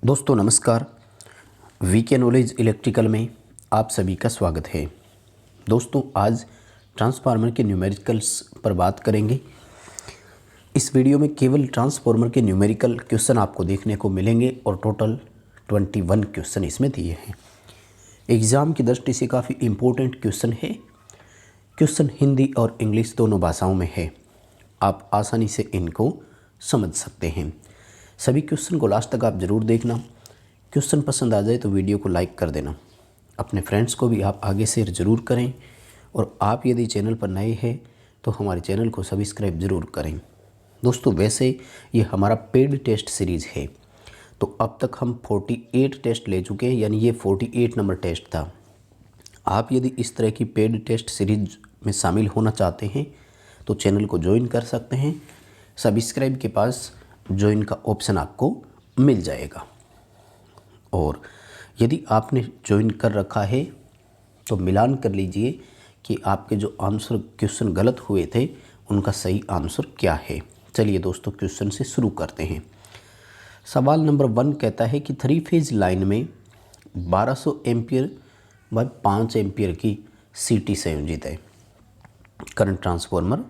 दोस्तों नमस्कार। VK knowledge electrical में आप सभी का स्वागत है। दोस्तों आज ट्रांसफार्मर के न्यूमेरिकल्स पर बात करेंगे। इस वीडियो में केवल ट्रांसफार्मर के न्यूमेरिकल क्वेश्चन आपको देखने को मिलेंगे और टोटल 21 क्वेश्चन इसमें दिए हैं। एग्ज़ाम की दृष्टि से काफ़ी इम्पोर्टेंट क्वेश्चन है। क्वेश्चन हिंदी और इंग्लिश दोनों भाषाओं में है। आप आसानी से इनको समझ सकते हैं। सभी क्वेश्चन को लास्ट तक आप ज़रूर देखना। क्वेश्चन पसंद आ जाए तो वीडियो को लाइक कर देना। अपने फ्रेंड्स को भी आप आगे शेयर ज़रूर करें और आप यदि चैनल पर नए हैं तो हमारे चैनल को सब्सक्राइब ज़रूर करें। दोस्तों वैसे ये हमारा पेड टेस्ट सीरीज़ है, तो अब तक हम 48 टेस्ट ले चुके हैं, यानी ये 48 नंबर टेस्ट था। आप यदि इस तरह की पेड टेस्ट सीरीज में शामिल होना चाहते हैं तो चैनल को ज्वाइन कर सकते हैं। सब्सक्राइब के पास ज्वाइन का ऑप्शन आपको मिल जाएगा। और यदि आपने ज्वाइन कर रखा है तो मिलान कर लीजिए कि आपके जो आंसर क्वेश्चन गलत हुए थे उनका सही आंसर क्या है। चलिए दोस्तों क्वेश्चन से शुरू करते हैं। सवाल नंबर 1 कहता है कि 3 फेज लाइन में 1200 एम्पियर बाय 5 एम्पियर की सीटी संयोजित है। करंट ट्रांसफार्मर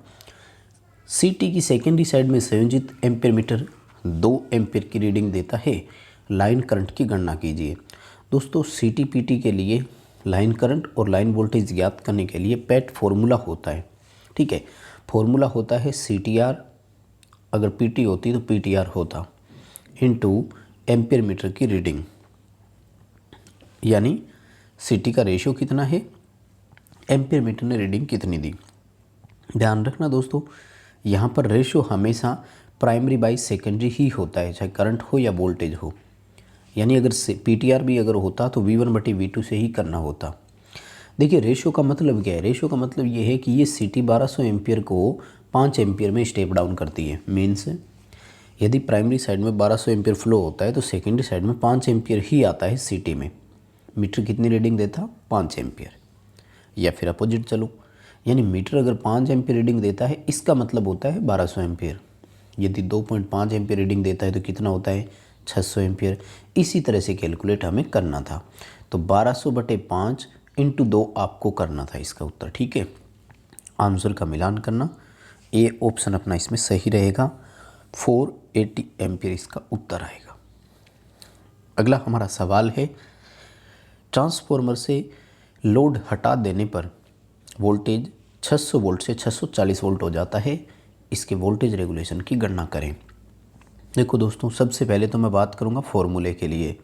सीटी की सेकेंडरी साइड में संयोजित एम्पीयर मीटर 2 एम्पीयर की रीडिंग देता है। लाइन करंट की गणना कीजिए। दोस्तों सीटी पीटी के लिए लाइन करंट और लाइन वोल्टेज ज्ञात करने के लिए पैट फॉर्मूला होता है। ठीक है, फॉर्मूला होता है CTR, अगर पीटी होती तो PTR होता, इनटू एम्पीयर मीटर की रीडिंग, यानी सीटी का रेशियो कितना है, एम्पीयर मीटर ने रीडिंग कितनी दी। ध्यान रखना दोस्तों, यहाँ पर रेशियो हमेशा प्राइमरी बाई सेकेंडरी ही होता है, चाहे करंट हो या वोल्टेज हो। यानी अगर PTR भी अगर होता तो V1/V2 से ही करना होता। देखिए रेशियो का मतलब क्या है। रेशियो का मतलब ये है कि ये सीटी 1200 एम्पियर को 5 एम्पियर में स्टेप डाउन करती है। मीन्स यदि प्राइमरी साइड में 1200 एम्पियर फ्लो होता है तो सेकेंडरी साइड में 5 एम्पियर ही आता है सीटी में। मीटर कितनी रीडिंग देता, 5 एम्पियर। या फिर अपोजिट चलो, यानी मीटर अगर 5 एम्पीयर रीडिंग देता है इसका मतलब होता है 1200 एम्पीयर। यदि 2.5 एम्पीयर रीडिंग देता है तो कितना होता है, 600 एम्पीयर। इसी तरह से कैलकुलेट हमें करना था। तो 1200/5 × 2 आपको करना था इसका उत्तर। ठीक है, आंसर का मिलान करना, ए ऑप्शन अपना इसमें सही रहेगा। 480 एम्पीयर इसका उत्तर आएगा। अगला हमारा सवाल है, ट्रांसफार्मर से लोड हटा देने पर वोल्टेज 600 वोल्ट से 640 वोल्ट हो जाता है। इसके वोल्टेज रेगुलेशन की गणना करें। देखो दोस्तों, सबसे पहले तो मैं बात करूंगा फॉर्मूले के लिए।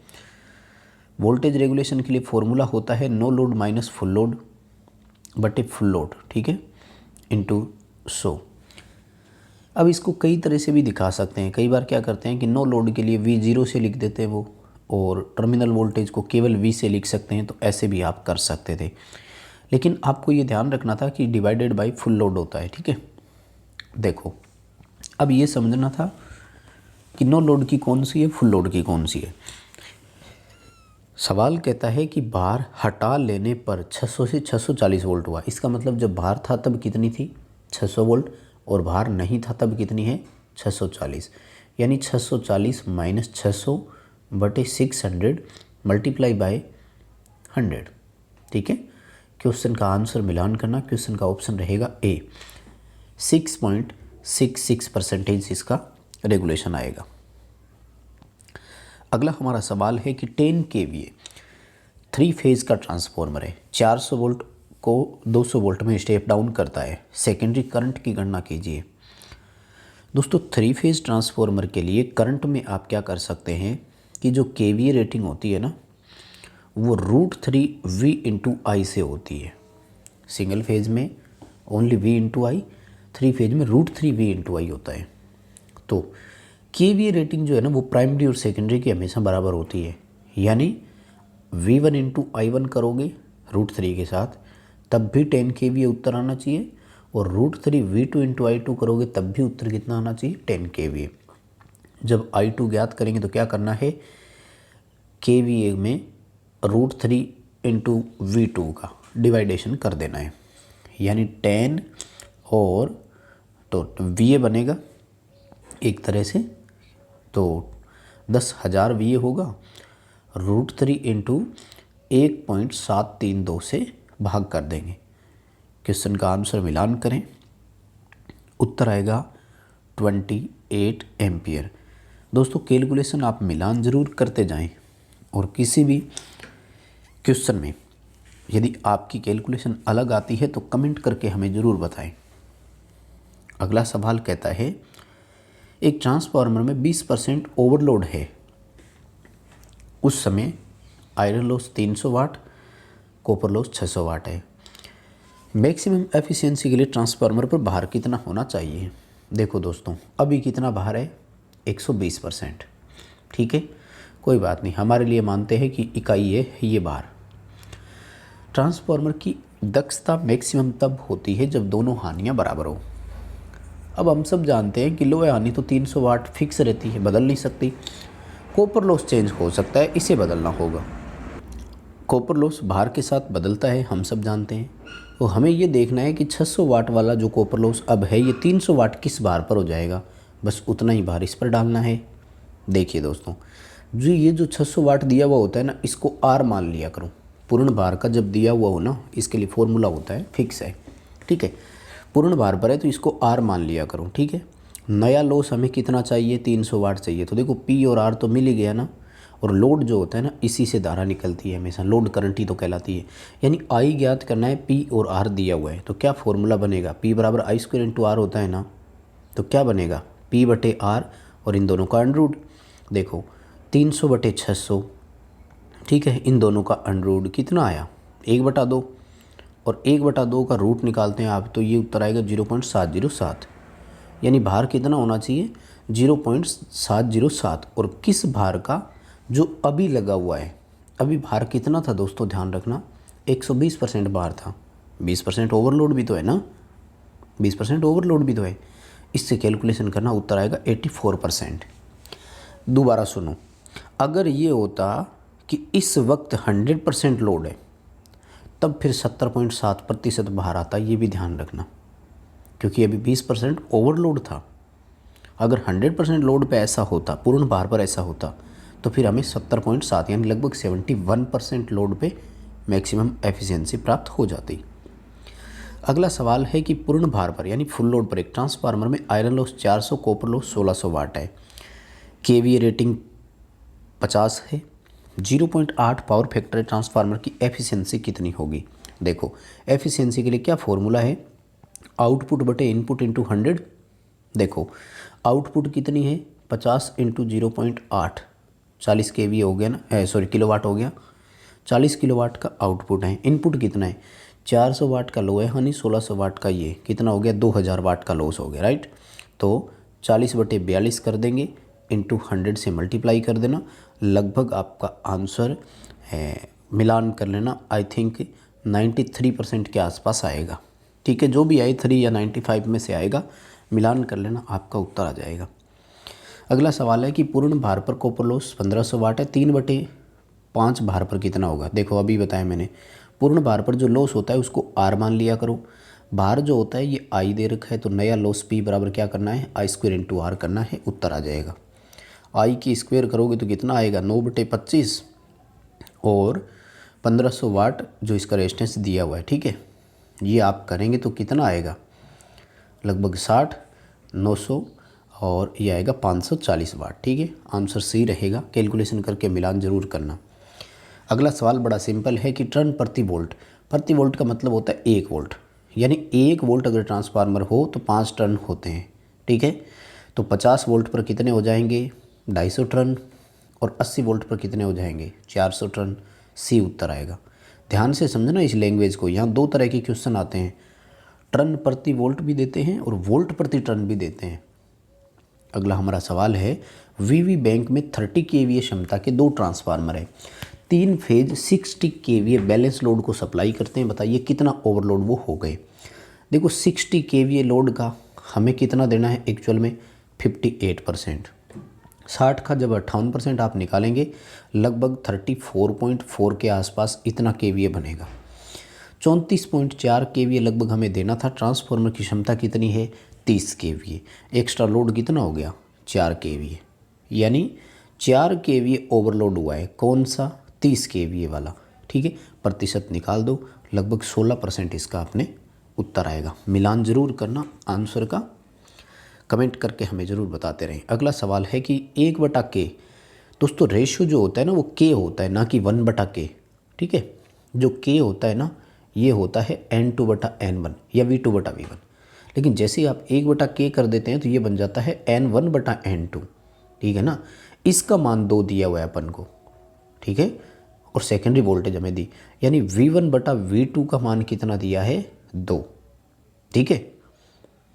वोल्टेज रेगुलेशन के लिए फॉर्मूला होता है no load minus full load बटे फुल लोड, ठीक है, इनटू 100। अब इसको कई तरह से भी दिखा सकते हैं। कई बार क्या करते हैं कि नो लोड के लिए V0 से लिख देते हैं वो, और टर्मिनल वोल्टेज को केवल V से लिख सकते हैं, तो ऐसे भी आप कर सकते थे। लेकिन आपको ये ध्यान रखना था कि डिवाइडेड बाय फुल लोड होता है। ठीक है, देखो अब ये समझना था कि नो लोड की कौन सी है, फुल लोड की कौन सी है। सवाल कहता है कि भार हटा लेने पर 600 से 640 वोल्ट हुआ। इसका मतलब जब भार था तब कितनी थी, 600 वोल्ट, और भार नहीं था तब कितनी है, 640। यानी 640 माइनस 600/600 मल्टीप्लाई बाय 100। ठीक है, क्वेश्चन का आंसर मिलान करना। क्वेश्चन का ऑप्शन रहेगा ए, 6.66% इसका रेगुलेशन आएगा। अगला हमारा सवाल है कि 10 kVA 3 फेज का ट्रांसफार्मर है, 400 वोल्ट को 200 वोल्ट में स्टेप डाउन करता है। सेकेंडरी करंट की गणना कीजिए। दोस्तों 3 फेज ट्रांसफार्मर के लिए करंट में आप क्या कर सकते हैं कि जो KVA रेटिंग होती है ना, वो √3V × I से होती है। सिंगल फेज में ओनली V × I, 3 फेज में √3V × I होता है। तो KVA रेटिंग जो है ना वो प्राइमरी और सेकेंडरी की हमेशा बराबर होती है। यानी V1 × I1 करोगे √3 के साथ तब भी 10 kVA उत्तर आना चाहिए, और √3V2 × I2 करोगे तब भी उत्तर कितना आना चाहिए, 10 kVA। जब I2 ज्ञात करेंगे तो क्या करना है, KVA में √3 × V2 का डिवाइडेशन कर देना है, यानी 10 और तो VA बनेगा एक तरह से, तो 10,000 VA होगा, √3 इंटू 1.732 से भाग कर देंगे। क्वेश्चन का आंसर मिलान करें, उत्तर आएगा 28 एम्पियर। दोस्तों कैलकुलेशन आप मिलान ज़रूर करते जाएं और किसी भी क्वेश्चन में यदि आपकी कैलकुलेशन अलग आती है तो कमेंट करके हमें ज़रूर बताएं। अगला सवाल कहता है एक ट्रांसफार्मर में 20% ओवरलोड है, उस समय आयरन लॉस 300 वाट, कॉपर लॉस 600 वाट है। मैक्सिमम एफिशिएंसी के लिए ट्रांसफार्मर पर भार कितना होना चाहिए। देखो दोस्तों अभी कितना भार है, 120%। ठीक है, कोई बात नहीं, हमारे लिए मानते हैं कि इकाई है ये भार। ट्रांसफार्मर की दक्षता मैक्सिमम तब होती है जब दोनों हानियाँ बराबर हो। अब हम सब जानते हैं कि लोहे हानि तो 300 वाट फिक्स रहती है, बदल नहीं सकती। कॉपर लॉस चेंज हो सकता है, इसे बदलना होगा। कॉपर लॉस भार के साथ बदलता है, हम सब जानते हैं। तो हमें ये देखना है कि 600 वाट वाला जो कॉपर लॉस अब है ये 300 वाट किस भार पर हो जाएगा, बस उतना ही भार इस पर डालना है। देखिए दोस्तों जो ये जो 600 वाट दिया हुआ होता है ना, इसको आर मान लिया करो। पूर्ण भार का जब दिया हुआ हो ना, इसके लिए फॉर्मूला होता है, फिक्स है। ठीक है, पूर्ण भार पर है तो इसको आर मान लिया करो। ठीक है, नया लॉस हमें कितना चाहिए, 300 वाट चाहिए। तो देखो पी और आर तो मिल ही गया ना, और लोड जो होता है ना इसी से धारा निकलती है हमेशा, लोड करंट ही तो कहलाती है। यानी आई ज्ञात करना है, पी और आर दिया हुआ है, तो क्या फॉर्मूला बनेगा, पी बराबर I² इंटू आर होता है ना, तो क्या बनेगा पी बटे आर और इन दोनों का अंडर। देखो 300 बटे 600, ठीक है, इन दोनों का अंडर कितना आया 1/2, और 1/2 का रूट निकालते हैं आप तो ये उत्तर आएगा 0.707। यानी भार कितना होना चाहिए 0.707। और किस भार का, जो अभी लगा हुआ है। अभी भार कितना था दोस्तों, ध्यान रखना 120% भार था। 20% ओवरलोड भी तो है ना, 20% ओवरलोड भी तो है। इससे कैलकुलेशन करना, उत्तर आएगा 84%। दोबारा सुनो, अगर ये होता कि इस वक्त 100% लोड है तब फिर 70.7% भार आता, ये भी ध्यान रखना, क्योंकि अभी 20% ओवरलोड था। अगर 100% लोड पे ऐसा होता, पूर्ण भार पर ऐसा होता, तो फिर हमें 70.7 यानी लगभग 71% लोड पे मैक्सिमम एफिशिएंसी प्राप्त हो जाती। अगला सवाल है कि पूर्ण भार पर यानी फुल लोड पर एक ट्रांसफार्मर में आयरन लॉस 400, कॉपर लॉस 1600 वाट है, केवीए रेटिंग 50 है, 0.8 पावर फैक्टर ट्रांसफार्मर की एफिशिएंसी कितनी होगी। देखो एफिशिएंसी के लिए क्या फॉर्मूला है, आउटपुट बटे इनपुट इंटू 100। देखो आउटपुट कितनी है 50 इंटू 0.8, 40 केवीए हो गया ना, सॉरी किलोवाट हो गया। 40 किलोवाट का आउटपुट है। इनपुट कितना है 400 वाट का लो है हानि, 1600 वाट का ये कितना हो गया 2000 वाट का लॉस हो गया, राइट। तो 40/42 कर देंगे, इंटू 100 से मल्टीप्लाई कर देना, लगभग आपका आंसर है, मिलान कर लेना, आई थिंक 93% के आसपास आएगा। ठीक है, जो भी आए 3 या 95 में से आएगा, मिलान कर लेना, आपका उत्तर आ जाएगा। अगला सवाल है कि पूर्ण भार पर कॉपर लॉस 1500 वाट है, 3/5 भार पर कितना होगा। देखो अभी बताया मैंने, पूर्ण भार पर जो लॉस होता है उसको आर मान लिया करो। भार जो होता है ये आई दे रखा है, तो नया लॉस पी बराबर क्या करना है I² इंटू आर करना है, उत्तर आ जाएगा। आई की स्क्वायर करोगे तो कितना आएगा 9/25, और 1500 वाट जो इसका रेजिस्टेंस दिया हुआ है। ठीक है, ये आप करेंगे तो कितना आएगा लगभग 60, 900 और ये आएगा 540 वाट। ठीक है, आंसर सी रहेगा, कैलकुलेशन करके मिलान ज़रूर करना। अगला सवाल बड़ा सिंपल है कि टर्न प्रति वोल्ट, प्रति वोल्ट का मतलब होता है 1 वोल्ट, यानी 1 वोल्ट अगर ट्रांसफार्मर हो तो 5 टर्न होते हैं। ठीक है, तो 50 वोल्ट पर कितने हो जाएंगे 250 टर्न, और 80 वोल्ट पर कितने हो जाएंगे 400 टर्न। सी उत्तर आएगा। ध्यान से समझना इस लैंग्वेज को, यहाँ 2 तरह के क्वेश्चन आते हैं, टर्न प्रति वोल्ट भी देते हैं और वोल्ट प्रति टर्न भी देते हैं। अगला हमारा सवाल है, वीवी बैंक में 30 केवीए क्षमता के 2 ट्रांसफार्मर है, 3 फेज 60 केवीए बैलेंस लोड को सप्लाई करते हैं, बताइए कितना ओवरलोड वो हो गए। देखो 60 केवीए लोड का हमें कितना देना है एक्चुअल में 58%, 60 का जब 58% आप निकालेंगे लगभग 34.4 के आसपास इतना केवीए बनेगा। 34.4 केवीए लगभग हमें देना था। ट्रांसफार्मर की क्षमता कितनी है 30 केवीए, एक्स्ट्रा लोड कितना हो गया 4 केवीए, यानी 4 केवीए ओवरलोड हुआ है। कौन सा? 30 केवीए वाला। ठीक है, प्रतिशत निकाल दो, लगभग 16% इसका अपने उत्तर आएगा। मिलान जरूर करना आंसर का, कमेंट करके हमें ज़रूर बताते रहें। अगला सवाल है कि 1/k, दोस्तों रेशियो जो होता है ना वो k होता है, ना कि 1/k। ठीक है, जो k होता है ना ये होता है n2/n1 या v2/v1। लेकिन जैसे ही आप 1/k कर देते हैं तो ये बन जाता है n1/n2। ठीक है ना, इसका मान 2 दिया हुआ है अपन को। ठीक है, और सेकेंडरी वोल्टेज हमें दी, यानी v1/v2 का मान कितना दिया है? 2। ठीक है,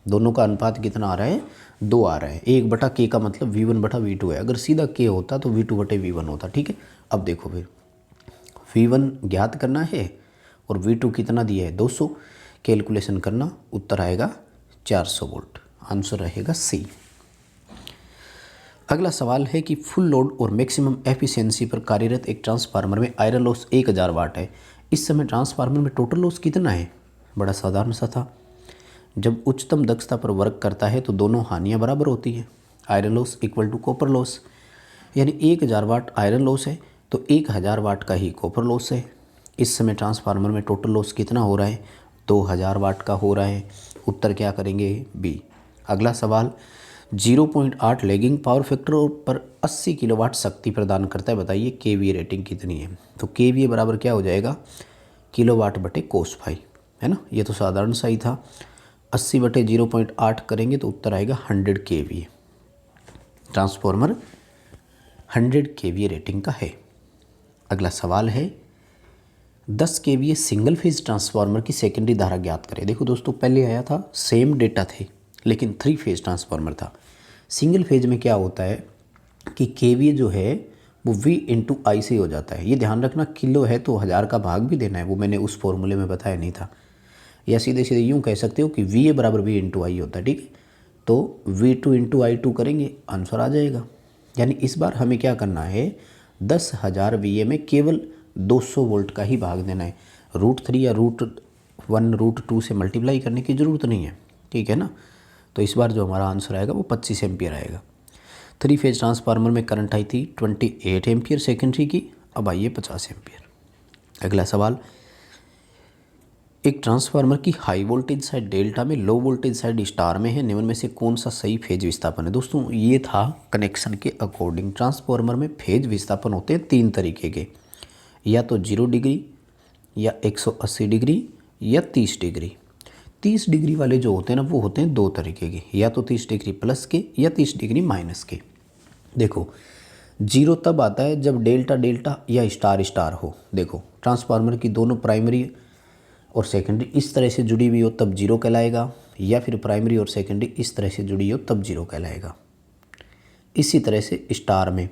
दोनों का अनुपात कितना आ रहा है? 2 आ रहा है। 1/k का मतलब v1/v2 है। अगर सीधा k होता तो v2/v1 होता। ठीक है, अब देखो फिर v1 ज्ञात करना है और v2 कितना दिया है? 200। कैलकुलेशन करना, उत्तर आएगा 400 वोल्ट। आंसर रहेगा सी। अगला सवाल है कि फुल लोड और मैक्सिमम एफिशिएंसी पर कार्यरत एक ट्रांसफार्मर में आयरन लॉस 1000 वाट है। इस समय ट्रांसफार्मर में टोटल लॉस कितना है? बड़ा साधारण सा था। जब उच्चतम दक्षता पर वर्क करता है तो दोनों हानियां बराबर होती हैं। Iron loss equal to copper loss, यानी 1000 वाट आयरन लॉस है तो 1000 वाट का ही कॉपर लॉस है। इस समय ट्रांसफार्मर में टोटल लॉस कितना हो रहा है? 2000 वाट का हो रहा है। उत्तर क्या करेंगे? बी। अगला सवाल, 0.8 लैगिंग पावर फैक्टर पर 80 किलोवाट शक्ति प्रदान करता है, बताइए केवीए रेटिंग कितनी है? तो केवीए बराबर क्या हो जाएगा? किलोवाट बटे कोस फाई, है ना। ये तो साधारण सा ही था। 80/0.8 करेंगे तो उत्तर आएगा 100 केवीए। ट्रांसफॉर्मर 100 केवीए रेटिंग का है। अगला सवाल है 10 केवीए सिंगल फेज ट्रांसफार्मर की सेकेंडरी धारा ज्ञात करें। देखो दोस्तों, पहले आया था सेम डेटा थे लेकिन 3 फेज ट्रांसफार्मर था। सिंगल फेज में क्या होता है कि केवीए जो है वो V/I से हो जाता है। ये ध्यान रखना, किलो है तो 1000 का भाग भी देना है, वो मैंने उस फॉर्मूले में बताया नहीं था। या सीधे सीधे यूँ कह सकते हो कि VA बराबर V/I होता है। ठीक है, तो V2/I2 करेंगे, आंसर आ जाएगा। यानी इस बार हमें क्या करना है? 10,000 VA में केवल 200 वोल्ट का ही भाग देना है। √3 या √1 √2 से मल्टीप्लाई करने की ज़रूरत नहीं है। ठीक है ना, तो इस बार जो हमारा आंसर आएगा वो 25 एम्पियर आएगा। 3 फेज ट्रांसफार्मर में करंट आई थी 28 एम्पियर सेकेंडरी की, अब आइए 50 एम्पियर। अगला सवाल, एक ट्रांसफार्मर की हाई वोल्टेज साइड डेल्टा में, लो वोल्टेज साइड स्टार में है, निम्न में से कौन सा सही फेज विस्थापन है? दोस्तों ये था कनेक्शन के अकॉर्डिंग। ट्रांसफार्मर में फेज विस्थापन होते हैं 3 तरीके के, या तो 0 डिग्री या 180 डिग्री या 30 डिग्री। 30 डिग्री वाले जो होते हैं ना वो होते हैं 2 तरीके के, या तो 30 डिग्री प्लस के या 30 डिग्री माइनस के। देखो 0 तब आता है जब डेल्टा डेल्टा या स्टार स्टार हो। देखो ट्रांसफार्मर की दोनों प्राइमरी और सेकेंडरी इस तरह से जुड़ी हुई हो तब 0 कहलाएगा, या फिर प्राइमरी और सेकेंडरी इस तरह से जुड़ी हो तब 0 कहलाएगा। इसी तरह से स्टार में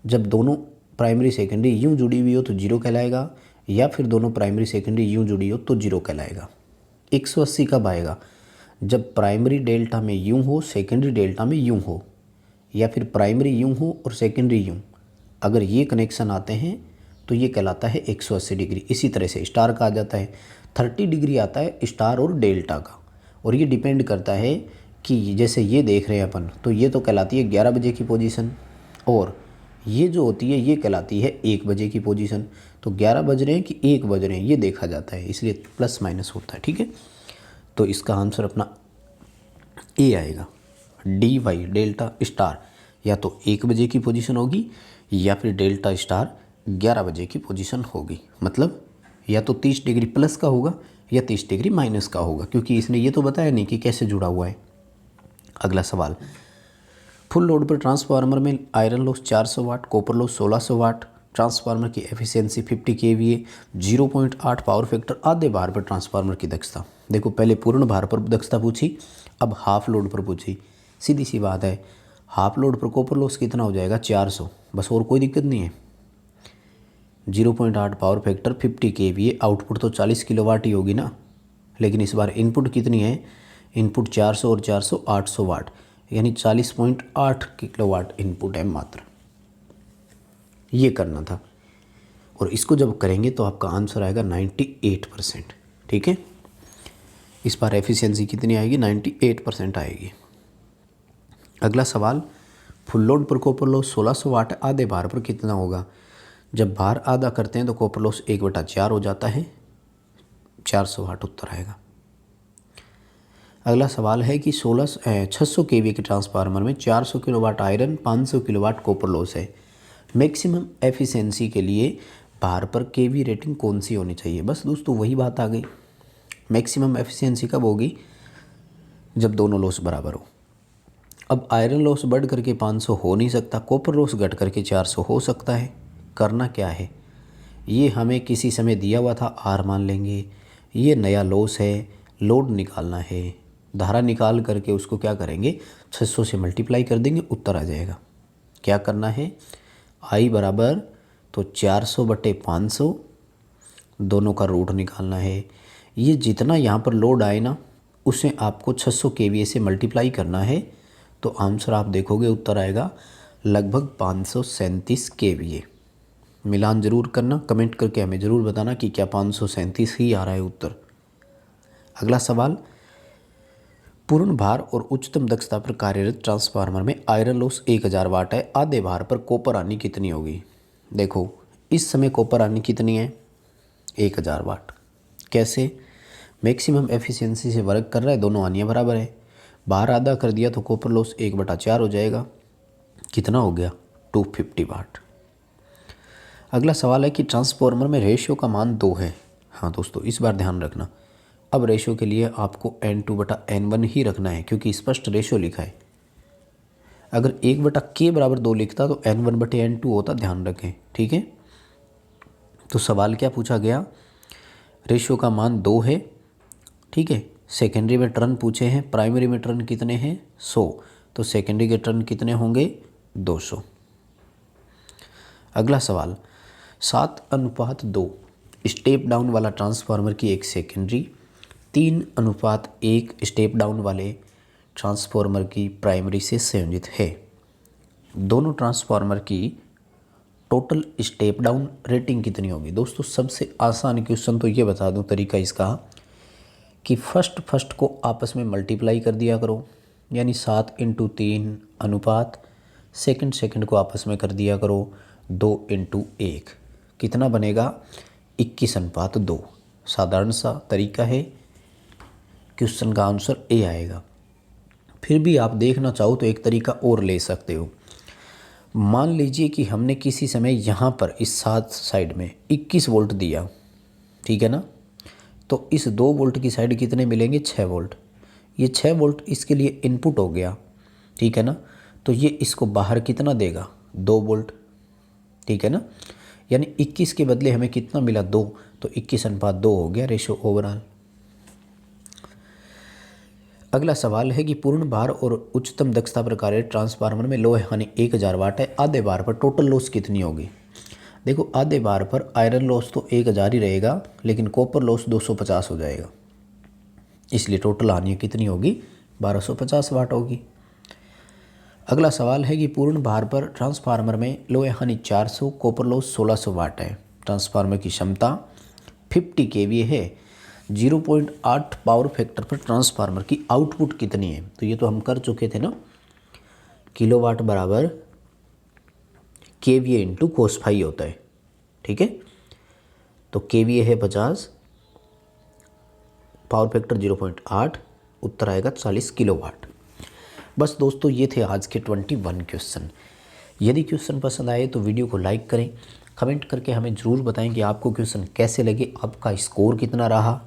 जब दोनों प्राइमरी सेकेंडरी यूँ जुड़ी हुई हो तो 0 कहलाएगा, या फिर दोनों प्राइमरी सेकेंडरी यूँ जुड़ी हो तो 0 कहलाएगा। 180 कब आएगा? जब प्राइमरी डेल्टा में यूँ हो, सेकेंडरी डेल्टा में यूँ हो, या फिर प्राइमरी यूँ हो और सेकेंडरी यूँ। अगर ये कनेक्शन आते हैं तो ये कहलाता है 180 डिग्री। इसी तरह से स्टार का आ जाता है 30 डिग्री आता है स्टार और डेल्टा का, और ये डिपेंड करता है कि जैसे ये देख रहे हैं अपन तो ये तो कहलाती है 11 बजे की पोजीशन, और ये जो होती है ये कहलाती है 1 बजे की पोजीशन। तो 11 बज रहे हैं कि 1 बज रहे हैं ये देखा जाता है, इसलिए प्लस माइनस होता है। ठीक है, तो इसका आंसर अपना ए आएगा। DY डेल्टा स्टार या तो 1 बजे की पोजीशन होगी या फिर डेल्टा स्टार 11 बजे की पोजीशन होगी। मतलब या तो 30 डिग्री प्लस का होगा या 30 डिग्री माइनस का होगा, क्योंकि इसने ये तो बताया नहीं कि कैसे जुड़ा हुआ है। अगला सवाल, फुल लोड पर ट्रांसफार्मर में आयरन लॉस 400 वाट, कॉपर लॉस 1600 वाट, ट्रांसफार्मर की एफिशिएंसी 50 kVA, 0.8 पावर फैक्टर, आधे भार पर ट्रांसफार्मर की दक्षता। देखो पहले पूर्ण भार पर दक्षता पूछी, अब हाफ लोड पर पूछी। सीधी सी बात है, हाफ लोड पर कॉपर लॉस कितना हो जाएगा? 400, बस और कोई दिक्कत नहीं है। 0.8 पावर फैक्टर, 50 kVA, आउटपुट तो 40 किलोवाट ही होगी ना। लेकिन इस बार इनपुट कितनी है? इनपुट 400 और 400 800 वाट, यानी 40.8 किलोवाट इनपुट है मात्र। ये करना था, और इसको जब करेंगे तो आपका आंसर आएगा 98%। ठीक है, इस बार एफिशिएंसी कितनी आएगी? 98% आएगी। अगला सवाल, फुल लोड पर कॉपर लॉस 1600 वाट है, आधे भार पर कितना होगा? जब भार आधा करते हैं तो कॉपर लॉस 1/4 हो जाता है, 400 वाट उत्तर आएगा। अगला सवाल है कि 600 केवी के ट्रांसफार्मर में 400 kilowatt iron, 500 kilowatt copper loss है। मैक्सिमम एफिशिएंसी के लिए भार पर केवी रेटिंग कौन सी होनी चाहिए? बस दोस्तों वही बात आ गई। मैक्सिमम एफिशिएंसी कब होगी? जब दोनों लॉस बराबर हो। अब आयरन लॉस बढ़ करके 500 हो नहीं सकता, कॉपर लॉस घट करके 400 हो सकता है। करना क्या है, ये हमें किसी समय दिया हुआ था, आर मान लेंगे। ये नया लॉस है, लोड निकालना है, धारा निकाल करके उसको क्या करेंगे, 600 से मल्टीप्लाई कर देंगे, उत्तर आ जाएगा। क्या करना है, आई बराबर तो 400/500, दोनों का रूट निकालना है। ये जितना यहाँ पर लोड आए ना, उसे आपको 600 केवीए से मल्टीप्लाई करना है, तो आंसर आप देखोगे उत्तर आएगा लगभग 537 केवीए। मिलान जरूर करना, कमेंट करके हमें ज़रूर बताना कि क्या 537 ही आ रहा है उत्तर। अगला सवाल, पूर्ण भार और उच्चतम दक्षता पर कार्यरत ट्रांसफार्मर में आयरन लॉस 1000 वाट है, आधे भार पर कॉपर हानि कितनी होगी? देखो इस समय कॉपर हानि कितनी है, 1000 वाट। कैसे? मैक्सिमम एफिशिएंसी से वर्क कर रहा है, दोनों हानियाँ बराबर है। भार आधा कर दिया तो कॉपर लॉस 1/4 हो जाएगा। कितना हो गया? 250 वाट। अगला सवाल है कि ट्रांसफार्मर में रेशियो का मान 2 है। हाँ दोस्तों इस बार ध्यान रखना, अब रेशियो के लिए आपको N2/N1 ही रखना है, क्योंकि स्पष्ट रेशियो लिखा है। अगर 1/K बराबर 2 लिखता तो N1/N2 होता, ध्यान रखें, ठीक है। तो सवाल क्या पूछा गया, रेशियो का मान 2 है, ठीक है। सेकेंडरी में टर्न पूछे हैं, प्राइमरी में टर्न कितने हैं, 100, तो सेकेंडरी के टर्न कितने होंगे, 200। अगला सवाल, 7:2 स्टेप डाउन वाला ट्रांसफार्मर की एक सेकेंडरी, 3:1 स्टेप डाउन वाले ट्रांसफार्मर की प्राइमरी से संयोजित है। दोनों ट्रांसफार्मर की टोटल स्टेप डाउन रेटिंग कितनी होगी? दोस्तों सबसे आसान क्वेश्चन तो ये बता दूं तरीका इसका, कि फर्स्ट को आपस में मल्टीप्लाई कर दिया करो, यानी 7/3 अनुपात, सेकंड को आपस में कर दिया करो 2/1, कितना बनेगा, 21:2। साधारण सा तरीका है, क्वेश्चन का आंसर ए आएगा। फिर भी आप देखना चाहो तो एक तरीका और ले सकते हो। मान लीजिए कि हमने किसी समय यहाँ पर इस 7 साइड में 21 वोल्ट दिया, ठीक है ना, तो इस 2 वोल्ट की साइड कितने मिलेंगे, 6 वोल्ट। ये 6 वोल्ट इसके लिए इनपुट हो गया, ठीक है ना, तो ये इसको बाहर कितना देगा, 2 वोल्ट, ठीक है ना, यानी 21 के बदले हमें कितना मिला, 2, तो 21:2 हो गया रेशो ओवरऑल। अगला सवाल है कि पूर्ण भार और उच्चतम दक्षता पर कार्यरत ट्रांसफार्मर में लोड हानि 1000 वाट है, आधे भार पर टोटल लॉस कितनी होगी? देखो आधे भार पर आयरन लॉस तो 1000 ही रहेगा, लेकिन कॉपर लॉस 250 हो जाएगा, इसलिए टोटल हानि कितनी होगी, 1250 वाट होगी। अगला सवाल है कि पूर्ण भार पर ट्रांसफार्मर में लोड हानि 400, कॉपर लॉस 1600 वाट है। ट्रांसफार्मर की क्षमता 50 kVA है, 0.8 पावर फैक्टर पर ट्रांसफार्मर की आउटपुट कितनी है? तो ये तो हम कर चुके थे ना, किलोवाट बराबर KVA इंटू cos फाई होता है, ठीक है। तो KVA है 50, पावर फैक्टर 0.8, उत्तर आएगा 40 किलोवाट। बस दोस्तों ये थे आज के 21 क्वेश्चन। यदि क्वेश्चन पसंद आए तो वीडियो को लाइक करें, कमेंट करके हमें ज़रूर बताएं कि आपको क्वेश्चन कैसे लगे, आपका स्कोर कितना रहा,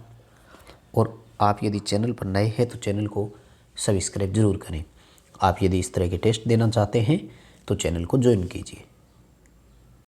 और आप यदि चैनल पर नए हैं तो चैनल को सब्सक्राइब जरूर करें। आप यदि इस तरह के टेस्ट देना चाहते हैं तो चैनल को ज्वाइन कीजिए।